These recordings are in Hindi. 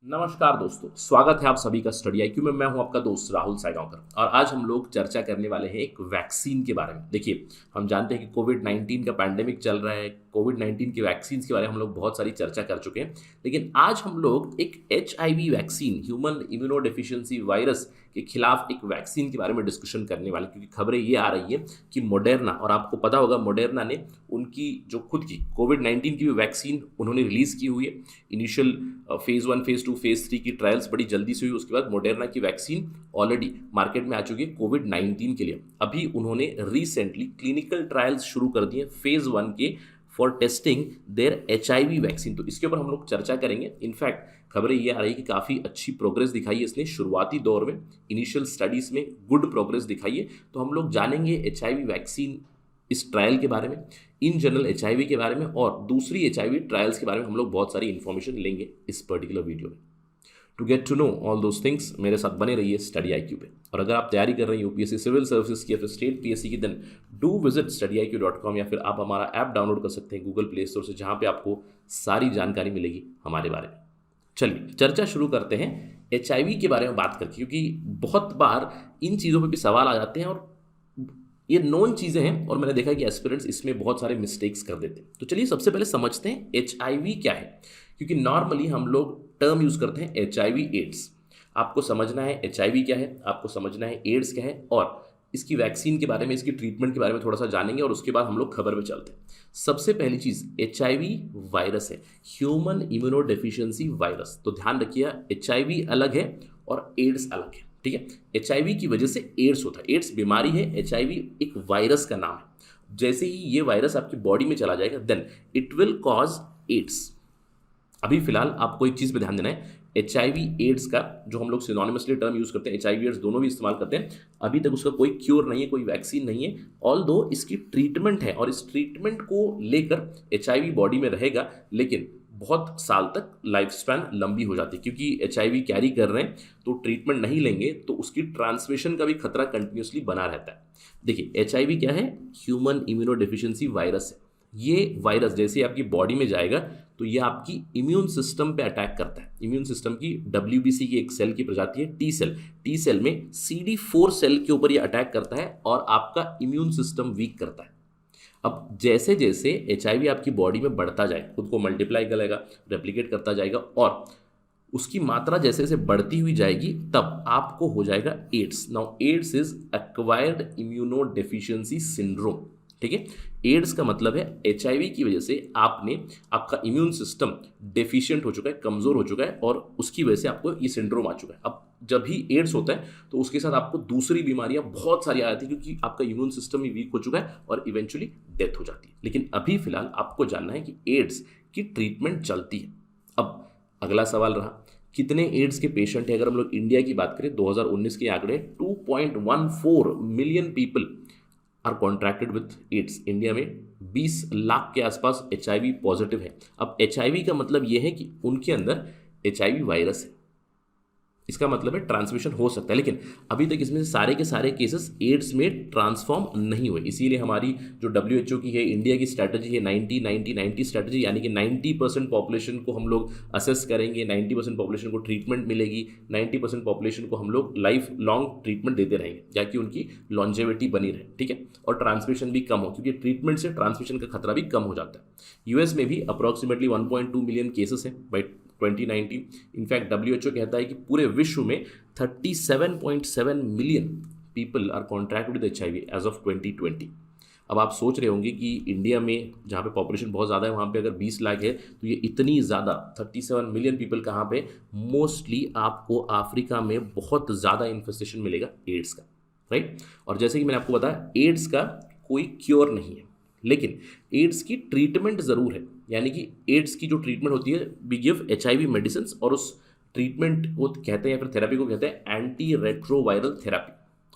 नमस्कार दोस्तों, स्वागत है आप सभी का स्टडी आईक्यू में। मैं हूं आपका दोस्त राहुल सायगांवकर और आज हम लोग चर्चा करने वाले हैं एक वैक्सीन के बारे में। देखिए, हम जानते हैं कि कोविड-19 का पैंडेमिक चल रहा है। कोविड-19 के वैक्सीन के बारे में हम लोग बहुत सारी चर्चा कर चुके हैं, लेकिन आज हम लोग एक HIV vaccine, human immunodeficiency virus के खिलाफ एक वैक्सीन के बारे में डिस्कशन करने वाले, क्योंकि खबरें ये आ रही है कि मोडेर्ना, और आपको पता होगा मोडेर्ना ने उनकी जो खुद की कोविड-19 की वैक्सीन उन्होंने रिलीज़ की हुई है। इनिशियल फेज़ 1, फेज़ 2, फेज़ 3 की ट्रायल्स बड़ी जल्दी से हुई। उसके बाद मोडेर्ना की वैक्सीन ऑलरेडी मार्केट में आ चुकी है कोविड-19 के लिए। अभी उन्होंने रिसेंटली क्लिनिकल ट्रायल्स शुरू कर दिए फेज़ 1 के for testing their HIV vaccine. तो इसके ऊपर हम लोग चर्चा करेंगे। इनफैक्ट खबरें ये आ रही है कि काफ़ी अच्छी प्रोग्रेस दिखाई है इसने शुरुआती दौर में, इनिशियल स्टडीज़ में गुड प्रोग्रेस दिखाई है। तो हम लोग जानेंगे एचआईवी वैक्सीन, इस ट्रायल के बारे में, इन जनरल एचआईवी के बारे में, और दूसरी एचआईवी ट्रायल्स के बारे में हम लोग बहुत सारी इन्फॉर्मेशन लेंगे इस पर्टिकुलर वीडियो में। To get to know all those things, मेरे साथ बने रहिए स्टडी आईक्यू पे। और अगर आप तैयारी कर रहे हैं यूपीएससी सिविल सर्विसेज की या फिर स्टेट पीएससी की, देन डू विजिट studyIQ.com, या फिर आप हमारा ऐप डाउनलोड कर सकते हैं गूगल प्ले स्टोर से, जहाँ पे आपको सारी जानकारी मिलेगी हमारे बारे में। चलिए चर्चा शुरू करते हैं एचआईवी के बारे में बात करके, क्योंकि बहुत बार इन चीज़ों पे भी सवाल आ जाते हैं और ये नोन चीज़ें हैं, और मैंने देखा है कि एस्पिरेंट्स इसमें बहुत सारे मिस्टेक्स कर देते हैं। तो चलिए सबसे पहले समझते हैं एचआईवी क्या है, क्योंकि नॉर्मली हम लोग टर्म यूज़ करते हैं एचआईवी एड्स। आपको समझना है एचआईवी क्या है, आपको समझना है एड्स क्या है, और इसकी वैक्सीन के बारे में, इसकी ट्रीटमेंट के बारे में थोड़ा सा जानेंगे, और उसके बाद हम लोग खबर पे चलते हैं। सबसे पहली चीज़, एचआईवी वायरस है, ह्यूमन इम्यूनोडेफिशिएंसी वायरस। तो ध्यान रखिए, एचआईवी अलग है और एड्स अलग है, ठीक है। एचआईवी की वजह से एड्स होता है, एड्स बीमारी है, एचआईवी एक वायरस का नाम है। जैसे ही ये वायरस आपकी बॉडी में चला जाएगा, then it will cause AIDS. अभी फिलहाल आपको एक चीज़ पे ध्यान देना है, एचआईवी एड्स का जो हम लोग सिनोनिमसली टर्म यूज़ करते हैं, एचआईवी एड्स दोनों भी इस्तेमाल करते हैं, अभी तक उसका कोई क्योर नहीं है, कोई वैक्सीन नहीं है। ऑल्दो इसकी ट्रीटमेंट है, और इस ट्रीटमेंट को लेकर एचआईवी बॉडी में रहेगा, लेकिन बहुत साल तक लाइफ स्पैन लंबी हो जाती है, क्योंकि एचआईवी कैरी कर रहे हैं तो ट्रीटमेंट नहीं लेंगे तो उसकी ट्रांसमिशन का भी खतरा कंटिन्यूसली बना रहता है। देखिए, एचआईवी क्या है, ह्यूमन इम्यूनोडेफिशिएंसी वायरस है। ये वायरस जैसे आपकी बॉडी में जाएगा तो ये आपकी इम्यून सिस्टम पे अटैक करता है। इम्यून सिस्टम की डब्ल्यूबीसी की एक सेल की प्रजाति है टी सेल। टी सेल में CD4 सेल के ऊपर ये अटैक करता है और आपका इम्यून सिस्टम वीक करता है। अब जैसे जैसे एचआईवी आपकी बॉडी में बढ़ता जाए, खुद को मल्टीप्लाई करेगा, रेप्लिकेट करता जाएगा, और उसकी मात्रा जैसे जैसे बढ़ती हुई जाएगी, तब आपको हो जाएगा AIDS. Now AIDS is acquired immunodeficiency syndrome, ठीक है। एड्स का मतलब है एचआईवी की वजह से आपका इम्यून सिस्टम डेफिशिएंट हो चुका है, कमज़ोर हो चुका है, और उसकी वजह से आपको ये सिंड्रोम आ चुका है। अब जब भी एड्स होता है तो उसके साथ आपको दूसरी बीमारियां बहुत सारी आ जाती है, क्योंकि आपका इम्यून सिस्टम ही वीक हो चुका है और इवेंचुअली डेथ हो जाती है। लेकिन अभी फिलहाल आपको जानना है कि एड्स की ट्रीटमेंट चलती है। अब अगला सवाल रहा, कितने एड्स के पेशेंट हैं। अगर हम लोग इंडिया की बात करें, 2019 के आंकड़े 2.14 million people are contracted with AIDS. India में 20 लाख के आसपास एचआईवी पॉजिटिव है। अब एचआईवी का मतलब यह है कि उनके अंदर एचआईवी वायरस है, इसका मतलब है ट्रांसमिशन हो सकता है, लेकिन अभी तक इसमें से सारे के सारे केसेस एड्स में ट्रांसफॉर्म नहीं हुए। इसीलिए हमारी जो WHO की है, इंडिया की स्ट्रैटेजी है 90-90-90 स्ट्रैटेजी, यानी कि 90% पॉपुलेशन को हम लोग असेस करेंगे, 90% पॉपुलेशन को ट्रीटमेंट मिलेगी, 90% पॉपुलेशन को हम लोग लाइफ लॉन्ग ट्रीटमेंट देते रहेंगे, ताकि उनकी लॉन्जेविटी बनी रहे, ठीक है, और ट्रांसमिशन भी कम हो, क्योंकि ट्रीटमेंट से ट्रांसमिशन का खतरा भी कम हो जाता है। यूएस में भी अप्रॉक्सीमेटली 1.2 मिलियन केसेस हैं बाई 2019। इनफैक्ट WHO कहता है कि पूरे विश्व में 37.7 million people are contracted with HIV as of 2020। अब आप सोच रहे होंगे कि इंडिया में जहाँ पे पॉपुलेशन बहुत ज़्यादा है, वहाँ पे अगर 20 लाख है तो ये इतनी ज़्यादा 37 मिलियन पीपल कहाँ पे। मोस्टली आपको अफ्रीका में बहुत ज़्यादा इन्फेस्टेशन मिलेगा एड्स का, राइट। और जैसे कि मैंने आपको बताया, एड्स का कोई क्योर नहीं है, लेकिन एड्स की ट्रीटमेंट ज़रूर है। यानी कि एड्स की जो ट्रीटमेंट होती है, वी गिव एचआईवी मेडिसिन, और उस ट्रीटमेंट को कहते हैं या फिर थेरेपी को कहते हैं एंटी रेट्रोवायरल थेरेपी,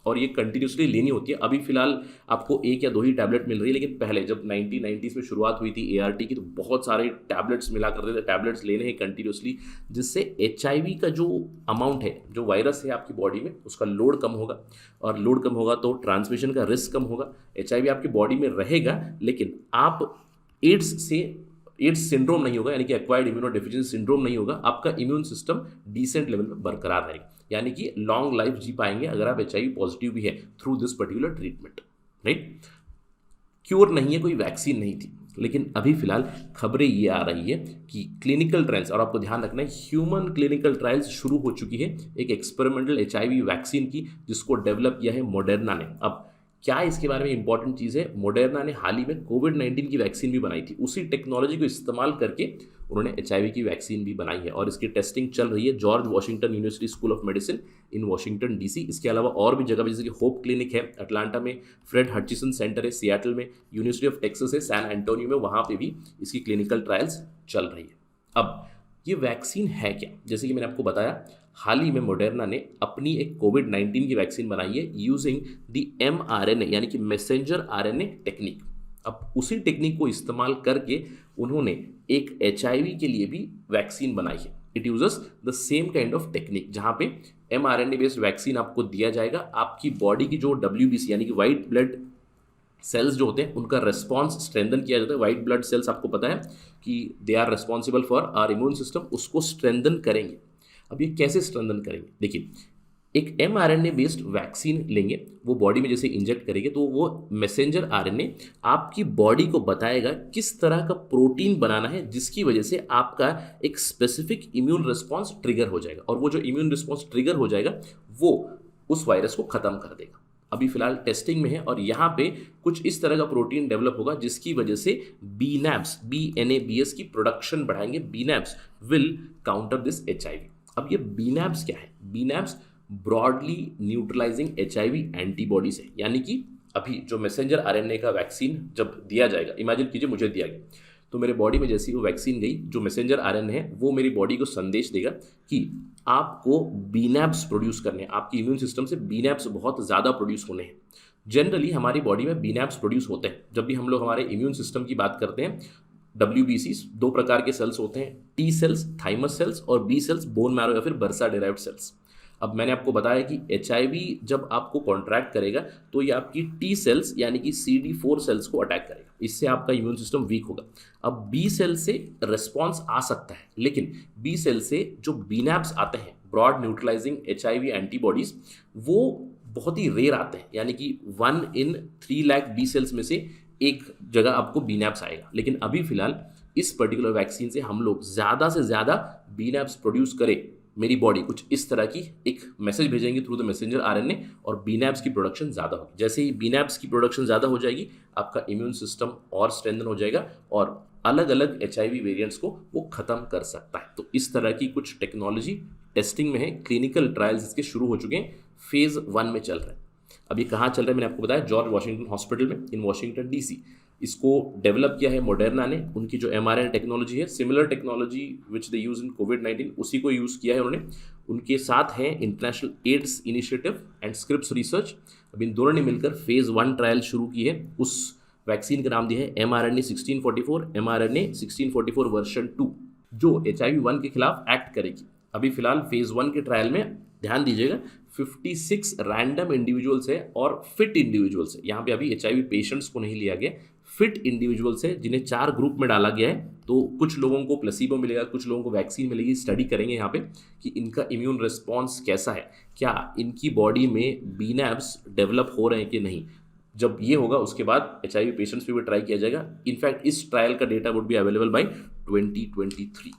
और ये कंटिन्यूसली लेनी होती है। अभी फिलहाल आपको 1 या 2 ही टैबलेट मिल रही है, लेकिन पहले जब 1990s में शुरुआत हुई थी ART की, तो बहुत सारे टैबलेट्स मिला करते थे। टैबलेट्स लेने हैं कंटिन्यूसली, जिससे एचआईवी का जो अमाउंट है, जो वायरस है आपकी बॉडी में, उसका लोड कम होगा, और लोड कम होगा तो ट्रांसमिशन का रिस्क कम होगा। एचआईवी आपकी बॉडी में रहेगा, लेकिन आप एड्स से एड्स सिंड्रोम नहीं होगा, यानी कि एक्वायर्ड इम्यूनोडेफिशिएंसी सिंड्रोम नहीं होगा, आपका इम्यून सिस्टम डिसेंट लेवल में बरकरार रहेगा, यानी कि लॉन्ग लाइफ जी पाएंगे अगर आप HIV पॉजिटिव भी है through this particular treatment, right. Cure नहीं है, कोई वैक्सीन नहीं थी, लेकिन अभी फिलहाल खबरें ये आ रही है कि क्लिनिकल ट्रायल्स, और आपको ध्यान रखना है ह्यूमन क्लिनिकल ट्रायल्स शुरू हो चुकी है एक एक्सपेरिमेंटल HIV वैक्सीन की, जिसको डेवलप किया है मोडर्ना ने। अब क्या इसके बारे में इंपॉर्टेंट चीज़ है, मोडर्ना ने हाल ही में कोविड-19 की वैक्सीन भी बनाई थी, उसी टेक्नोलॉजी को इस्तेमाल करके उन्होंने HIV की वैक्सीन भी बनाई है और इसकी टेस्टिंग चल रही है George Washington university school of medicine in Washington DC। इसके अलावा और भी जगह जैसे कि होप क्लिनिक है अटलांटा में, फ्रेड हटचिसन सेंटर है सियाटल में, यूनिवर्सिटी ऑफ टेक्सास है सैन एंटोनियो में, वहाँ पे भी इसकी क्लिनिकल ट्रायल्स चल रही है। अब ये वैक्सीन है क्या, जैसे कि मैंने आपको बताया हाल ही में मोडर्ना ने अपनी एक कोविड-19 की वैक्सीन बनाई है यूजिंग द mRNA यानी कि मैसेंजर RNA टेक्निक। अब उसी टेक्निक को इस्तेमाल करके उन्होंने एक HIV के लिए भी वैक्सीन बनाई है। It uses the same kind of technique, जहाँ पे mRNA बेस्ड वैक्सीन आपको दिया जाएगा, आपकी बॉडी की जो WBC यानी कि वाइट ब्लड सेल्स जो होते हैं उनका रेस्पॉन्स स्ट्रेंथन किया जाता है। वाइट ब्लड सेल्स आपको पता है कि they are responsible for our immune system, उसको स्ट्रेंथन करेंगे। अब ये कैसे स्ट्रेंथन करेंगे, देखिए एक mRNA बेस्ड वैक्सीन लेंगे, वो बॉडी में जैसे इंजेक्ट करेंगे तो वो मैसेंजर RNA आपकी बॉडी को बताएगा किस तरह का प्रोटीन बनाना है, जिसकी वजह से आपका एक स्पेसिफिक इम्यून रिस्पॉन्स ट्रिगर हो जाएगा, और वो जो इम्यून रिस्पॉन्स ट्रिगर हो जाएगा वो उस वायरस को ख़त्म कर देगा। अभी फिलहाल टेस्टिंग में है और यहाँ पे कुछ इस तरह का प्रोटीन डेवलप होगा जिसकी वजह से BNAbs की प्रोडक्शन बढ़ाएंगे। BNAbs will counter this HIV। अब ये BNAbs क्या है, BNAbs broadly neutralising HIV antibodies है, यानी कि अभी जो मैसेंजर RNA का वैक्सीन जब दिया जाएगा, इमेजिन कीजिए मुझे दिया गया तो मेरे बॉडी में जैसी वो वैक्सीन गई, जो मैसेंजर RNA है वो मेरी बॉडी को संदेश देगा कि आपको BNAbs प्रोड्यूस करने हैं, आपकी इम्यून सिस्टम से BNAbs बहुत ज़्यादा प्रोड्यूस होने हैं। जनरली हमारी बॉडी में BNAbs प्रोड्यूस होते हैं जब भी हम लोग हमारे इम्यून सिस्टम की बात करते हैं। WBCs दो प्रकार के सेल्स होते हैं, T सेल्स थाइमस सेल्स और B सेल्स बोन मैरो या फिर बर्सा डिराइव्ड सेल्स। अब मैंने आपको बताया कि HIV जब आपको कॉन्ट्रैक्ट करेगा तो ये आपकी T सेल्स यानी कि CD4 सेल्स को अटैक करेगा, इससे आपका इम्यून सिस्टम वीक होगा। अब B सेल से रिस्पॉन्स आ सकता है, लेकिन B सेल से जो BNAbs आते हैं ब्रॉड न्यूट्रलाइजिंग HIV एंटीबॉडीज, वो बहुत ही रेयर आते हैं, यानी कि 1 in 3 लाख B सेल्स में से एक जगह आपको BNAbs आएगा। लेकिन अभी फिलहाल इस पर्टिकुलर वैक्सीन से हम लोग ज़्यादा से ज़्यादा BNAbs प्रोड्यूस करें, मेरी बॉडी कुछ इस तरह की एक मैसेज भेजेंगे थ्रू द मैसेंजर RNA और BNAbs की प्रोडक्शन ज़्यादा होगी। जैसे ही BNAbs की प्रोडक्शन ज़्यादा हो जाएगी, आपका इम्यून सिस्टम और स्ट्रेंथन हो जाएगा और अलग अलग HIV वेरिएंट्स को वो ख़त्म कर सकता है। तो इस तरह की कुछ टेक्नोलॉजी टेस्टिंग में है, क्लिनिकल ट्रायल्स इसके शुरू हो चुके हैं, फेज़ 1 में चल रहा है। अब ये कहाँ चल रहा है मैंने आपको बताया, जॉर्ज वॉशिंगटन हॉस्पिटल में इन वॉशिंगटन DC। इसको डेवलप किया है मोडर्ना ने, उनकी जो mRNA टेक्नोलॉजी है, similar technology which they use in कोविड-19, उसी को यूज़ किया है उन्होंने। उनके साथ है international AIDS initiative and Scripps research. अब इन दोनों ने मिलकर फेज़ 1 ट्रायल शुरू की है। उस वैक्सीन का नाम दिया है mRNA 1644 वर्जन 2, जो HIV-1 के खिलाफ एक्ट करेगी। अभी फिलहाल फेज़ 1 के ट्रायल में ध्यान दीजिएगा 56 रैंडम इंडिविजुअल्स है और फिट इंडिविजुअल्स है। यहाँ पे अभी HIV पेशेंट्स को नहीं लिया गया, फिट इंडिविजुअल्स है जिन्हें 4 ग्रुप में डाला गया है। तो कुछ लोगों को प्लेसिबो मिलेगा, कुछ लोगों को वैक्सीन मिलेगी। स्टडी करेंगे यहाँ पे कि इनका इम्यून रिस्पॉन्स कैसा है, क्या इनकी बॉडी में BNAbs डेवलप हो रहे हैं कि नहीं। जब ये होगा उसके बाद HIV पेशेंट्स पे भी ट्राई किया जाएगा। इनफैक्ट इस ट्रायल का data would be available by 2023।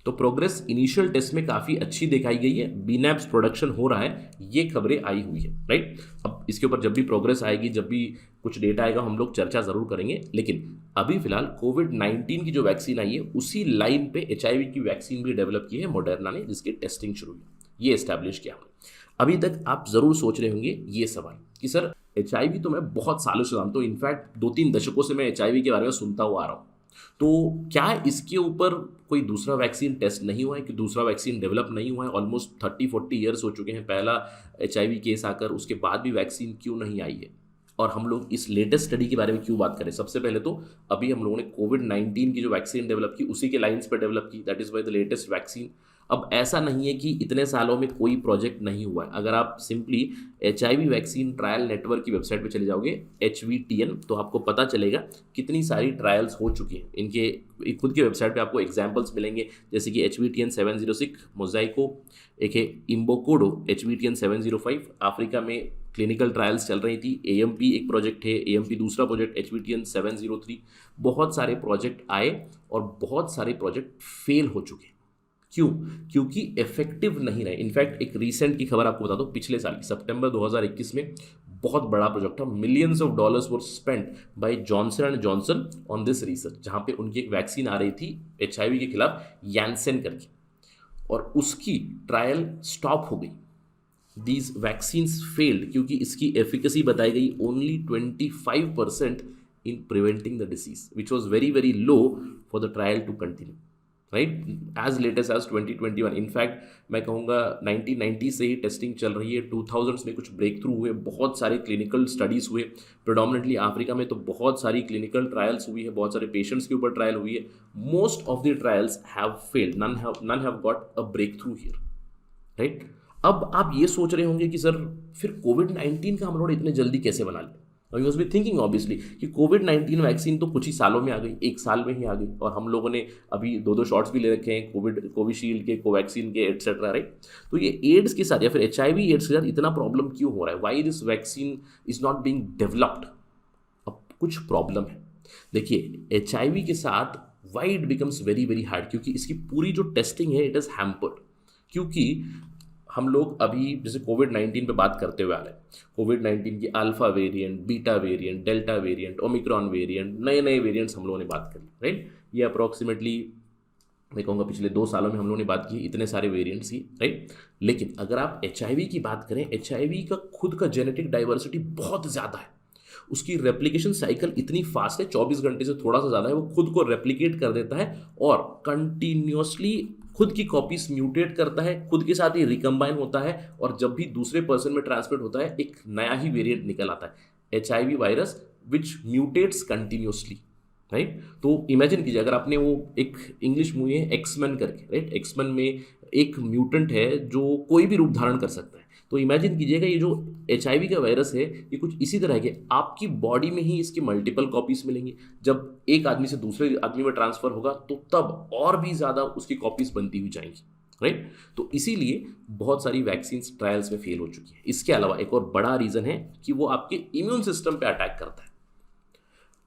तो प्रोग्रेस इनिशियल टेस्ट में काफ़ी अच्छी दिखाई गई है, BNAbs प्रोडक्शन हो रहा है, ये खबरें आई हुई है, राइट। अब इसके ऊपर जब भी प्रोग्रेस आएगी, जब भी कुछ डेटा आएगा, हम लोग चर्चा ज़रूर करेंगे। लेकिन अभी फिलहाल कोविड-19 की जो वैक्सीन आई है उसी लाइन पे HIV की वैक्सीन भी डेवलप की है मोडर्ना ने, जिसकी टेस्टिंग शुरू हुई, ये एस्टैब्लिश किया हमने। अभी तक आप ज़रूर सोच रहे होंगे ये सवाल कि सर HIV तो मैं बहुत सालों से जानता हूँ, इनफैक्ट 2-3 दशकों से मैं HIV के बारे में सुनता हुआ आ रहा हूँ, तो क्या इसके ऊपर कोई दूसरा वैक्सीन टेस्ट नहीं हुआ है, कि दूसरा वैक्सीन डेवलप नहीं हुआ है? ऑलमोस्ट 30-40 ईयर्स हो चुके हैं पहला HIV केस आकर, उसके बाद भी वैक्सीन क्यों नहीं आई है? और हम लोग इस लेटेस्ट स्टडी के बारे में क्यों बात करें? सबसे पहले तो अभी हम लोगों ने कोविड-19 की जो वैक्सीन डेवलप की उसी के लाइन्स पर डेवलप की, that is why the latest vaccine. अब ऐसा नहीं है कि इतने सालों में कोई प्रोजेक्ट नहीं हुआ है। अगर आप simply HIV vaccine trial network की वेबसाइट पे चले जाओगे HVTN, तो आपको पता चलेगा कितनी सारी ट्रायल्स हो चुकी हैं। इनके खुद की वेबसाइट पे आपको एग्जांपल्स मिलेंगे, जैसे कि HVTN 706 मोज़ाइको, एक है इम्बोकोडो HVTN 705, अफ्रीका में क्लिनिकल ट्रायल्स चल रही थी। AMP एक प्रोजेक्ट है, AMP दूसरा प्रोजेक्ट HVTN 703। बहुत सारे प्रोजेक्ट आए और बहुत सारे प्रोजेक्ट फेल हो चुके। क्यों? क्योंकि इफेक्टिव नहीं रहे। इनफैक्ट एक रीसेंट की खबर आपको बता दो, पिछले साल सितंबर 2021 में बहुत बड़ा प्रोजेक्ट था, millions of dollars were spent by Johnson and Johnson on this research, जहां पे उनकी एक वैक्सीन आ रही थी HIV के खिलाफ, यैनसेन करके, और उसकी ट्रायल स्टॉप हो गई। दीज वैक्सीन्स फेल्ड क्योंकि इसकी एफिकेसी बताई गई only 25% in preventing the disease, which was very very low for the trial to continue, right, as latest as 2021। In fact मैं कहूँगा 1990 से ही टेस्टिंग चल रही है, 2000s में कुछ ब्रेक थ्रू हुए, बहुत सारे क्लिनिकल स्टडीज़ हुए, प्रोडोमिनेटली अफ्रीका में तो बहुत सारी क्लिनिकल ट्रायल्स हुई है, बहुत सारे पेशेंट्स के ऊपर ट्रायल हुई है। Most of the trials have failed, none have got a breakthrough here, right. अब आप ये सोच रहे होंगे कि सर फिर कोविड-19 का हम लोग इतने जल्दी कैसे बना लिया। You must be thinking obviously कि कोविड-19 वैक्सीन तो कुछ ही सालों में आ गई, 1 साल में ही आ गई, और हम लोगों ने अभी 2-2 शॉट्स भी ले रखे हैं कोविशील्ड के, कोवैक्सीन के, एटसेट्रा, राइट। तो ये एड्स के साथ या फिर HIV एड्स के साथ इतना प्रॉब्लम क्यों हो रहा है? Why this vaccine is not being developed? अब कुछ प्रॉब्लम है। देखिए HIV के साथ why it becomes very very hard, क्योंकि इसकी पूरी जो टेस्टिंग है इट इज़ हैम्पर्ड। क्योंकि हम लोग अभी जैसे कोविड-19 पे बात करते हुए आ रहे हैं, कोविड-19 की alpha variant, beta variant, delta variant, Omicron variant, नए नए वेरिएंट्स हम लोगों ने बात करी, राइट। ये अप्रॉक्सीमेटली मैं कहूँगा पिछले 2 सालों में हम लोगों ने बात की इतने सारे वेरिएंट्स की, राइट। लेकिन अगर आप HIV की बात करें, HIV का खुद का जेनेटिक डाइवर्सिटी बहुत ज़्यादा है, उसकी रेप्लिकेशन साइकिल इतनी फास्ट है, 24 घंटे से थोड़ा सा ज़्यादा है, वो खुद को रेप्लिकेट कर देता है और कंटिन्यूसली खुद की कॉपीज म्यूटेट करता है, खुद के साथ ही रिकम्बाइन होता है, और जब भी दूसरे पर्सन में ट्रांसमिट होता है एक नया ही वेरिएंट निकल आता है, HIV virus which mutates continuously, right. तो इमेजिन कीजिए अगर आपने वो एक इंग्लिश मूवी है एक्समैन करके, राइट, एक्समैन में एक म्यूटेंट है जो कोई भी रूप धारण कर सकता है। तो इमेजिन कीजिएगा ये जो HIV का वायरस है ये कुछ इसी तरह के, आपकी बॉडी में ही इसकी मल्टीपल कॉपीज मिलेंगी, जब एक आदमी से दूसरे आदमी में ट्रांसफर होगा तो तब और भी ज़्यादा उसकी कॉपीज बनती हुई जाएंगी, राइट। तो इसीलिए बहुत सारी वैक्सीन ट्रायल्स में फेल हो चुकी है। इसके अलावा एक और बड़ा रीज़न है कि वो आपके इम्यून सिस्टम पे अटैक करता है।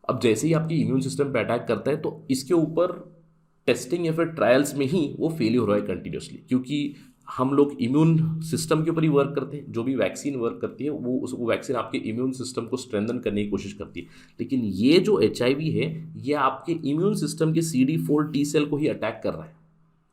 अब जैसे ही आपके इम्यून सिस्टम पे अटैक करता है तो इसके ऊपर टेस्टिंग या फिर ट्रायल्स में ही वो फेल हो रहा है कंटिन्यूसली, क्योंकि हम लोग इम्यून सिस्टम के ऊपर ही वर्क करते हैं। जो भी वैक्सीन वर्क करती है वो वैक्सीन आपके इम्यून सिस्टम को स्ट्रेंथन करने की कोशिश करती है, लेकिन ये जो HIV है ये आपके इम्यून सिस्टम के CD4 T सेल को ही अटैक कर रहा है,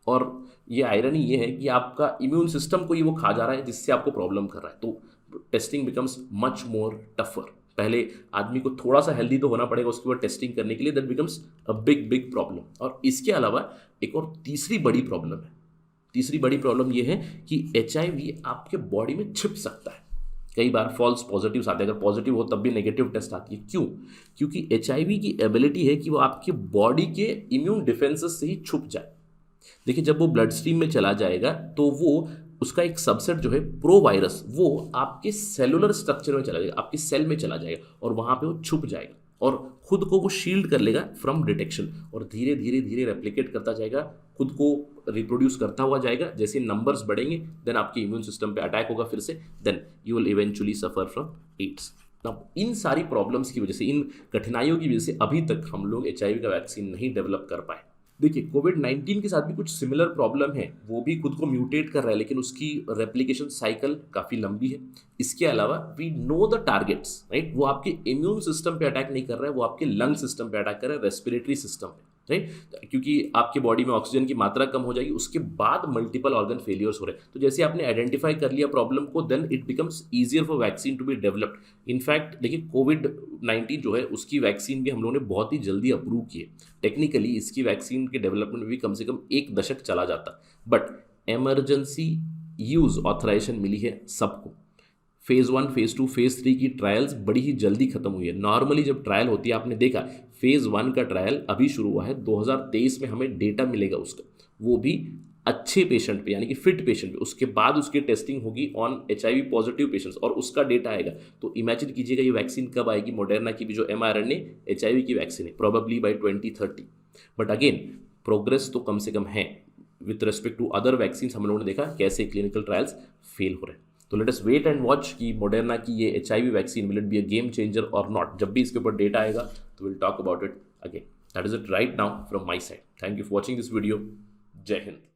और ये आयरनी ये है कि आपका इम्यून सिस्टम को ही वो खा जा रहा है, जिससे आपको प्रॉब्लम कर रहा है। तो testing becomes much more tougher. पहले आदमी को थोड़ा सा हेल्दी तो होना पड़ेगा उसके बाद टेस्टिंग करने के लिए, that becomes a big big problem. और इसके अलावा एक और तीसरी बड़ी प्रॉब्लम है। तीसरी बड़ी प्रॉब्लम ये है कि HIV आपके बॉडी में छिप सकता है। कई बार फॉल्स पॉजिटिव्स आते हैं, अगर पॉजिटिव हो तब भी नेगेटिव टेस्ट आती है। क्यों? क्योंकि HIV की एबिलिटी है कि वो आपके बॉडी के इम्यून डिफेंसेस से ही छुप जाए। देखिए जब वो ब्लड स्ट्रीम में चला जाएगा तो वो उसका एक सबसेट जो है प्रो वायरस, वो आपके सेलुलर स्ट्रक्चर में चला जाएगा, आपके सेल में चला जाएगा, और वहाँ पे वो छुप जाएगा और खुद को वो शील्ड कर लेगा फ्रॉम डिटेक्शन, और धीरे धीरे धीरे रेप्लिकेट करता जाएगा, खुद को रिप्रोड्यूस करता हुआ जाएगा। जैसे नंबर्स बढ़ेंगे देन आपके इम्यून सिस्टम पे अटैक होगा फिर से, then you will eventually suffer from AIDS. अब इन सारी प्रॉब्लम्स की वजह से, इन कठिनाइयों की वजह से अभी तक हम लोग HIV का वैक्सीन नहीं डेवलप कर पाए। देखिए कोविड-19 के साथ भी कुछ सिमिलर प्रॉब्लम है, वो भी खुद को म्यूटेट कर रहा है, लेकिन उसकी रेप्लिकेशन साइकिल काफ़ी लंबी है। इसके अलावा we know the targets, right, वो आपके इम्यून सिस्टम पे अटैक नहीं कर रहा है, वो आपके लंग सिस्टम पे अटैक कर रहा है, रेस्पिरेटरी सिस्टम पे, राइट, क्योंकि आपके बॉडी में ऑक्सीजन की मात्रा कम हो जाएगी, उसके बाद मल्टीपल ऑर्गन फेलियर्स हो रहे हैं। तो जैसे आपने आइडेंटिफाई कर लिया प्रॉब्लम को, then it becomes easier for vaccine to be developed. In fact देखिए कोविड-19 जो है उसकी वैक्सीन भी हम लोगों ने बहुत ही जल्दी अप्रूव की है। टेक्निकली इसकी वैक्सीन के डेवलपमेंट में भी कम से कम 1 दशक चला जाता, बट एमरजेंसी यूज़ ऑथराइजेशन मिली है सबको। फेज़ 1, फेज़ 2, फेज़ 3 की ट्रायल्स बड़ी ही जल्दी खत्म हुई है। नॉर्मली जब ट्रायल होती है, आपने देखा फेज़ 1 का ट्रायल अभी शुरू हुआ है 2023 में, हमें डेटा मिलेगा उसका, वो भी अच्छे पेशेंट पे यानी कि फिट पेशेंट पे, उसके बाद उसकी टेस्टिंग होगी ऑन HIV पॉजिटिव पेशेंट्स और उसका डेटा आएगा। तो इमेजिन कीजिएगा ये वैक्सीन कब आएगी, मॉडर्ना की भी जो mRNA HIV की वैक्सीन है, probably by 2030। But again progress तो कम से कम है with respect to other vaccine. हम लोगों ने देखा कैसे क्लिनिकल ट्रायल्स फेल हो रहे हैं। तो let us wait and watch कि मॉडर्ना की ये HIV vaccine will it be a game changer और नॉट। जब भी इसके ऊपर डेटा आएगा तो will talk about it again. That is it right now from my side. Thank you for watching this video. जय हिंद।